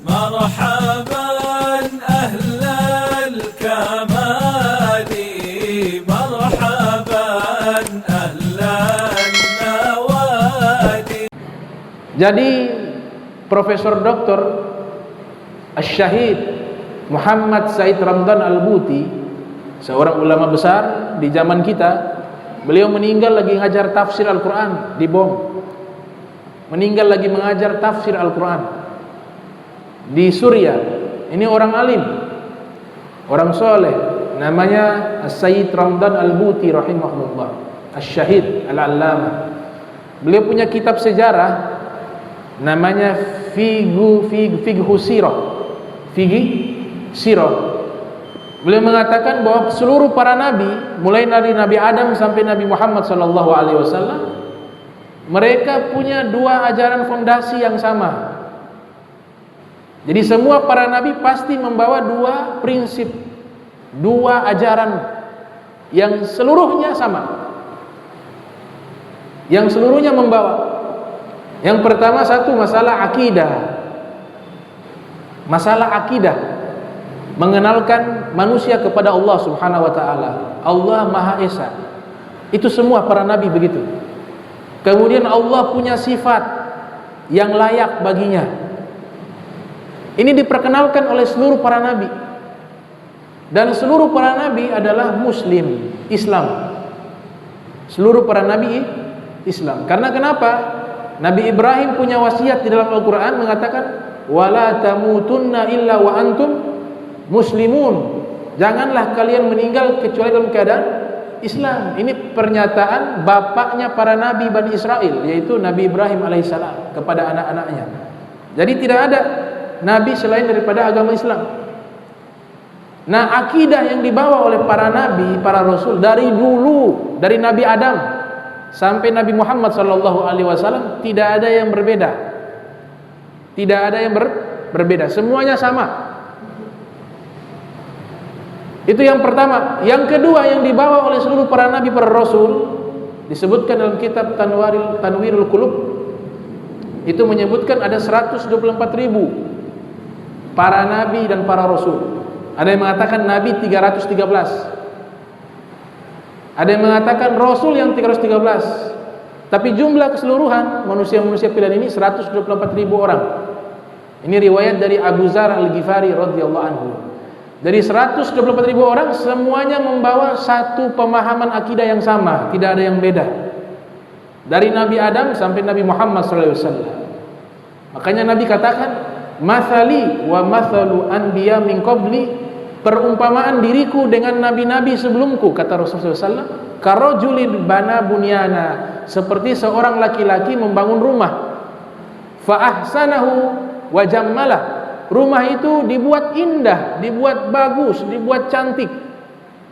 مرحبا أهل الكمال مرحبا أهل النوادي. Jadi Profesor Dr. Asy-Syahid Muhammad Said Ramdan Al-Buti, seorang ulama besar di zaman kita, beliau meninggal lagi ngajar tafsir Al-Quran di Bom. Meninggal lagi mengajar tafsir Al-Quran di Suriah. Ini orang alim, orang soleh, namanya Said Ramdan Al-Buti rahimahullah, Asy-Syahid Al-Allamah. Beliau punya kitab sejarah namanya Fiqhu Sirah. Beliau mengatakan bahwa seluruh para nabi, mulai dari Nabi Adam sampai Nabi Muhammad SAW, mereka punya dua ajaran fondasi yang sama. Jadi semua para nabi pasti membawa dua prinsip, dua ajaran yang seluruhnya sama, yang seluruhnya membawa. Yang pertama, satu, masalah akidah. Masalah akidah, mengenalkan manusia kepada Allah Subhanahu wa taala. Allah Maha Esa. Itu semua para nabi begitu. Kemudian Allah punya sifat yang layak baginya. Ini diperkenalkan oleh seluruh para nabi. Dan seluruh para nabi adalah muslim, Islam. Seluruh para nabi Islam. Karena kenapa? Nabi Ibrahim punya wasiat di dalam Al-Quran mengatakan, wala tamutunna illa wa antum muslimun. Janganlah kalian meninggal kecuali dalam keadaan Islam. Ini pernyataan bapaknya para nabi Bani Israel, yaitu Nabi Ibrahim alaihissalam kepada anak-anaknya. Jadi tidak ada nabi selain daripada agama Islam. Nah, akidah yang dibawa oleh para nabi, para rasul dari dulu, dari Nabi Adam sampai Nabi Muhammad SAW, tidak ada yang berbeda. Tidak ada yang berbeda, semuanya sama. Itu yang pertama. Yang kedua yang dibawa oleh seluruh para nabi, para rasul, disebutkan dalam kitab Tanwirul Qulub, itu menyebutkan ada 124.000 para nabi dan para rasul. Ada yang mengatakan nabi 313, ada yang mengatakan rasul yang 313. Tapi jumlah keseluruhan manusia-manusia pilihan ini 124.000 orang. Ini riwayat dari Abu Dzar Al-Ghifari radhiyallahu anhu. Dari 124.000 orang semuanya membawa satu pemahaman akidah yang sama, tidak ada yang beda. Dari Nabi Adam sampai Nabi Muhammad SAW. Makanya Nabi katakan, "Matsali wa matsalu anbiya min qabli." Perumpamaan diriku dengan nabi-nabi sebelumku, kata Rasulullah SAW, karojulin bana bunyana, seperti seorang laki-laki membangun rumah, fa ahsanahu wa jammalah, rumah itu dibuat indah, dibuat bagus, dibuat cantik,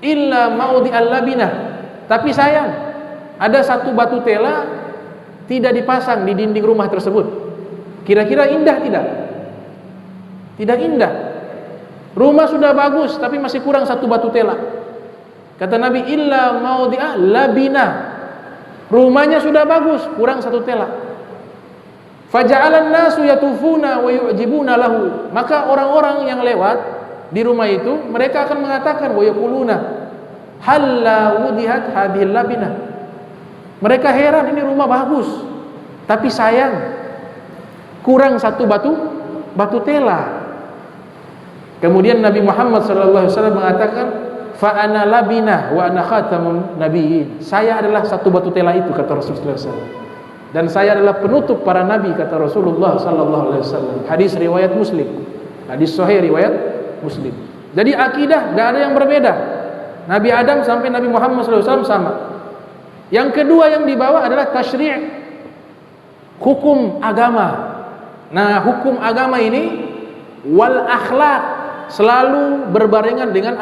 illa maudi al-labinah, tapi sayang, ada satu batu tela tidak dipasang di dinding rumah tersebut. Kira-kira indah tidak? Tidak indah. Rumah sudah bagus tapi masih kurang satu batu tela. Kata Nabi, illa maudhi'a labina. Rumahnya sudah bagus, kurang satu tela. Faja'alan nasu yatufuna wa yu'jibuna lahu. Maka orang-orang yang lewat di rumah itu, mereka akan mengatakan wa yaquluna halla wudihat hadhil labina. Mereka heran, ini rumah bagus tapi sayang kurang satu batu tela. Kemudian Nabi Muhammad SAW mengatakan, fa ana labina wa ana khatamun nabiyyin. Saya adalah satu batu tela itu, kata Rasulullah SAW. Dan saya adalah penutup para nabi, kata Rasulullah SAW. Hadis riwayat Muslim. Hadis sahih riwayat Muslim. Jadi akidah tidak ada yang berbeda. Nabi Adam sampai Nabi Muhammad SAW sama. Yang kedua yang dibawa adalah tasyri', hukum agama. Nah, hukum agama ini wal akhlak, selalu berbarengan dengan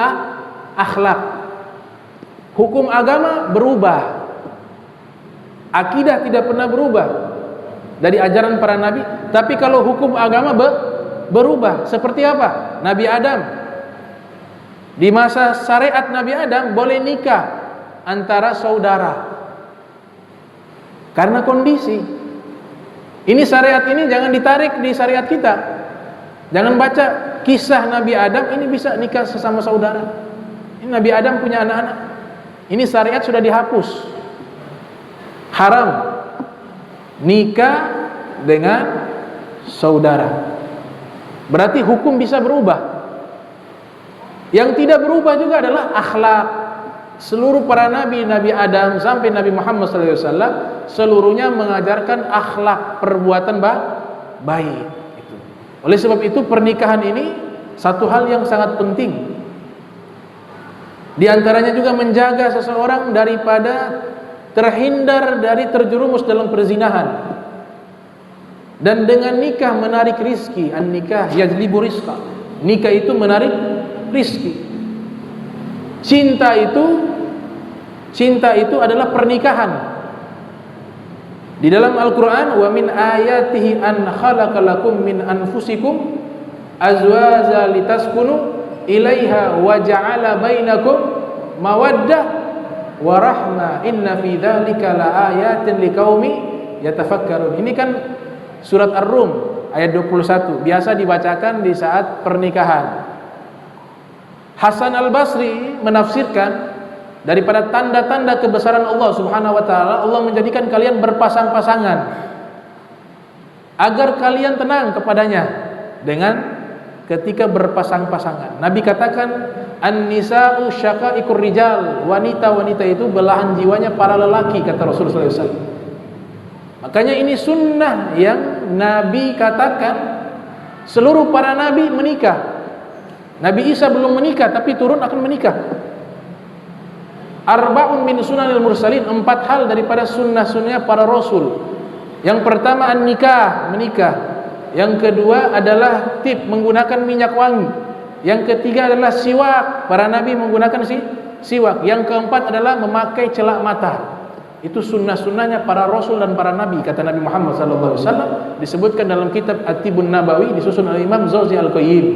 akhlak. Hukum agama berubah, akidah tidak pernah berubah dari ajaran para nabi. Tapi kalau hukum agama berubah. Seperti apa? Nabi Adam, di masa syariat Nabi Adam boleh nikah antara saudara karena kondisi. Ini syariat ini jangan ditarik di syariat kita. Jangan baca kisah Nabi Adam ini bisa nikah sesama saudara. Ini Nabi Adam punya anak-anak. Ini syariat sudah dihapus. Haram nikah dengan saudara. Berarti hukum bisa berubah. Yang tidak berubah juga adalah akhlak. Seluruh para nabi, Nabi Adam sampai Nabi Muhammad SAW, seluruhnya mengajarkan akhlak perbuatan baik. Oleh sebab itu pernikahan ini satu hal yang sangat penting. Di antaranya juga menjaga seseorang daripada terhindar dari terjerumus dalam perzinahan. Dan dengan nikah menarik rizki. An-nikah yajlibu rizqa. Nikah itu menarik rizki. Cinta itu adalah pernikahan. Di dalam Al-Quran, wa min ayatihi an khalaqalakum min anfusikum azwaja litaskunu ilaiha wa ja'ala bainakum mawaddah wa rahmah inna fi dzalika laayatin liqaumi yatafakkarun. Ini kan surat Ar-Rum ayat 21, biasa dibacakan di saat pernikahan. Hasan Al-Basri menafsirkan daripada tanda-tanda kebesaran Allah Subhanahu wa taala, Allah menjadikan kalian berpasang-pasangan agar kalian tenang kepadanya dengan ketika berpasang-pasangan. Nabi katakan an-nisa'u syaqa'iqur rijal, wanita-wanita itu belahan jiwanya para lelaki, kata Rasulullah SAW. Makanya ini sunnah yang Nabi katakan. Seluruh para nabi menikah. Nabi Isa belum menikah tapi turun akan menikah. Arba'un min sunanil mursalin, 4 hal daripada sunnah-sunnah para rasul. Yang pertama an-nikah, menikah. Yang kedua adalah tib, menggunakan minyak wangi. Yang ketiga adalah siwak, para nabi menggunakan siwak. Yang keempat adalah memakai celak mata. Itu sunnah-sunnahnya para rasul dan para nabi, kata Nabi Muhammad SAW. Disebutkan dalam kitab At-Tibun Nabawi, disusun oleh Imam Zawzi Al-Qayyim.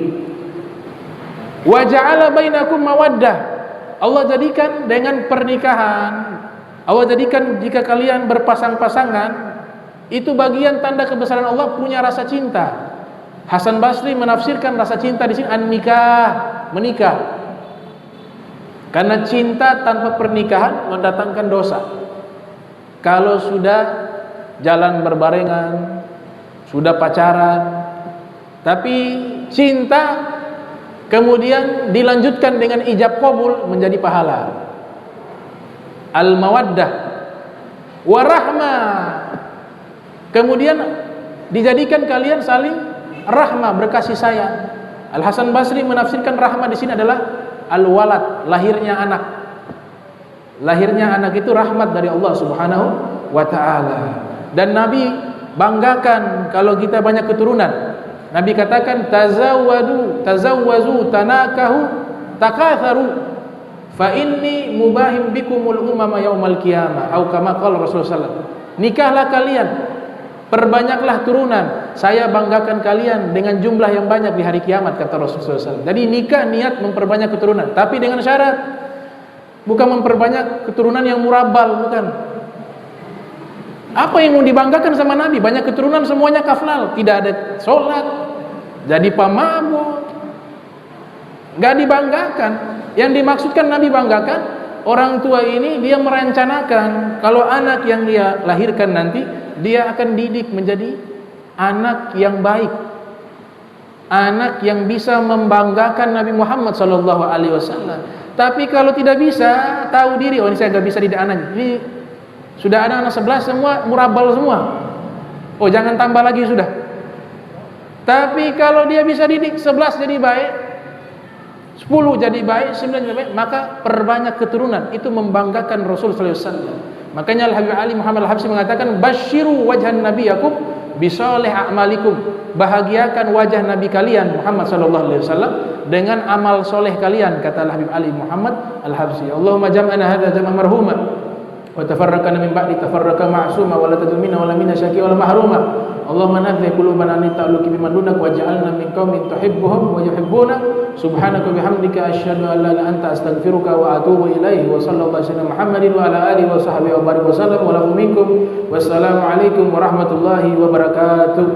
Wa ja'ala bainakum mawaddah. Allah jadikan dengan pernikahan, Allah jadikan jika kalian berpasang-pasangan, itu bagian tanda kebesaran Allah punya rasa cinta. Hasan Basri menafsirkan rasa cinta di sini an-nikah, menikah. Karena cinta tanpa pernikahan mendatangkan dosa. Kalau sudah jalan berbarengan, sudah pacaran, tapi cinta kemudian dilanjutkan dengan ijab qabul, menjadi pahala. Al-mawaddah warahmah, kemudian dijadikan kalian saling rahmah, berkasih sayang. Al-Hasan Basri menafsirkan rahmah di sini adalah al-walad, lahirnya anak. Lahirnya anak itu rahmat dari Allah Subhanahu wa taala. Dan Nabi banggakan kalau kita banyak keturunan. Nabi katakan tazawwazu tanakahu takatharu fa inni mubahim bikumul umama yaumal qiyamah, atau kama qala Rasulullah sallallahu. Nikahlah kalian, perbanyaklah turunan, saya banggakan kalian dengan jumlah yang banyak di hari kiamat, kata Rasulullah sallallahu. Jadi nikah niat memperbanyak keturunan, tapi dengan syarat, bukan memperbanyak keturunan yang murabbal, bukan. Apa yang mau dibanggakan sama Nabi? Banyak keturunan semuanya kaflal, tidak ada sholat, jadi pemabuk, nggak dibanggakan. Yang dimaksudkan Nabi banggakan, orang tua ini dia merencanakan kalau anak yang dia lahirkan nanti dia akan didik menjadi anak yang baik, anak yang bisa membanggakan Nabi Muhammad SAW. Tapi kalau tidak bisa, tahu diri, oh ini saya nggak bisa didik anak ini. Sudah ada anak 11 semua murabal semua. Oh jangan tambah lagi sudah. Tapi kalau dia bisa didik 11 jadi baik, 10 jadi baik, 9 jadi baik, maka perbanyak keturunan. Itu membanggakan Rasul sallallahu alaihi wasallam. Makanya Al-Habib Ali Muhammad Al-Habsyi mengatakan basyiru wajhan nabiyakum bisoleh a'malikum. Bahagiakan wajah Nabi kalian Muhammad sallallahu alaihi wasallam dengan amal soleh kalian, kata Al-Habib Ali Muhammad Al-Habsyi. Allahumma jam'ana hadza jam'an marhuma wa tafarraqana min ba'di tafarraqa ma'suma wa la tadul minna wa la minna syaqi wa la mahruma. Allahumma nadhi qulubana li ta'alluqi biman dunak waj'alna min qaumin tuhibbuhum wa yuhibbuna. Subhanaka bihamdika asyhadu an la ilaha illa anta astaghfiruka wa atubu ilaihi. Wa sallallahu alaihi Muhammadin wa ala alihi wa sahbihi wa barik wa sallam wa lakum minkum. Wassalamu alaikum warahmatullahi wabarakatuh.